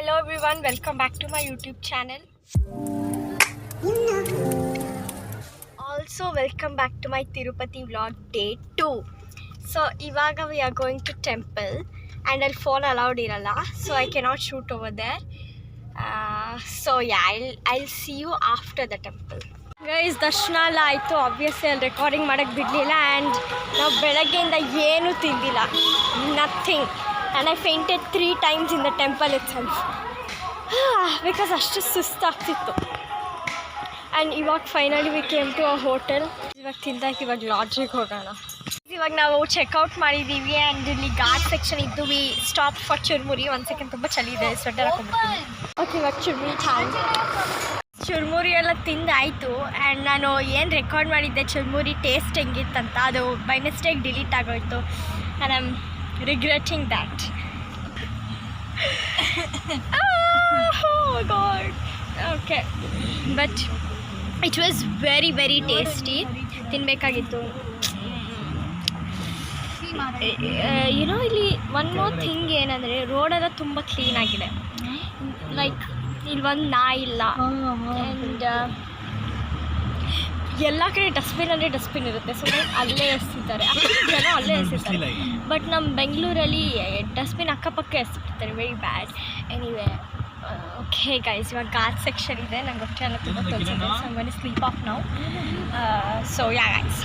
Hello everyone, welcome back to my YouTube channel. Also welcome back to my Tirupati vlog day 2. So ivaga we are going to temple and I'll phone allowed iralla, so I cannot shoot over there. So yeah, I'll see you after the temple. Guys, ದರ್ಶನ ಎಲ್ಲ ಆಯಿತು. Obviously ಅಲ್ಲಿ recording ಮಾಡೋಕ್ಕೆ ಬಿಡಲಿಲ್ಲ and ನಾವು ಬೆಳಗ್ಗೆಯಿಂದ ಏನೂ ತಿಂದಿಲ್ಲ, nothing. And I fainted 3 times in the temple itself because ಅಷ್ಟು ಸುಸ್ತಾಗ್ತಿತ್ತು. ಆ್ಯಂಡ್ ಇವಾಗ finally we came to a hotel. ಇವಾಗ ತಿಂದಾಕ ಇವಾಗ ಲಾಡ್ಜಿಗೆ ಹೋಗೋಣ. ಇವಾಗ ನಾವು ಚೆಕ್ಔಟ್ ಮಾಡಿದ್ದೀವಿ ಆ್ಯಂಡ್ ಇಲ್ಲಿ ಘಾಟ್ ಸೆಕ್ಷನ್ ಇದ್ದು V stop for churmuri. 1 second, ತುಂಬ ಚಳಿ ಇದೆ, ಸ್ವೆಟರ್ ಹಾಕೊಂಡ್ಬಿಡ್ತೀನಿ. ಓಕೆ, ಇವಾಗ ಚುರ್ಮುರಿ ಟೈಮ್. ಚುರ್ಮುರಿ ಎಲ್ಲ ತಿಂದಾಯಿತು ಆ್ಯಂಡ್ ನಾನು ಏನು ರೆಕಾರ್ಡ್ ಮಾಡಿದ್ದೆ ಚುರ್ಮುರಿ ಟೇಸ್ಟ್ ಹೆಂಗಿತ್ತಂತ, ಅದು ಬೈ ಮಿಸ್ಟೇಕ್ ಡಿಲೀಟ್ ಆಗೋಯ್ತು and I am regretting that. God. Okay, but it was very very tasty. ತಿನ್ನಬೇಕಾಗಿತ್ತು. ಯುನೋ ಇಲ್ಲಿ ಒನ್ ಮೋರ್ ಥಿಂಗ್ ಏನಂದರೆ ರೋಡೆಲ್ಲ ತುಂಬ ಕ್ಲೀನಾಗಿದೆ. ಲೈಕ್ ಇಲ್ಲಿ ಒಂದು ನಾಯಿ ಇಲ್ಲ ಆ್ಯಂಡ್ ಎಲ್ಲ ಕಡೆ ಡಸ್ಟ್ಬಿನ್ ಅಂದರೆ ಡಸ್ಟ್ಬಿನ್ ಇರುತ್ತೆ, ಸೊ ಅಲ್ಲೇ ಎಸಿತಾರೆ, ಜನ ಅಲ್ಲೇ ಎಸಿತಾರೆ. ಬಟ್ ನಮ್ಮ ಬೆಂಗಳೂರಲ್ಲಿ ಡಸ್ಟ್ಬಿನ್ ಅಕ್ಕಪಕ್ಕ ಎಸಿರ್ತಾರೆ, very bad. Anyway, okay guys, ಇವಾಗ ಘಾಟ್ ಸೆಕ್ಷನ್ ಇದೆ. ನಂಗೆ ಹೊಟ್ಟೆ ಎಲ್ಲ ತುಂಬ ತೋರಿಸಿದೆ, so I am going to sleep off now. So yeah guys.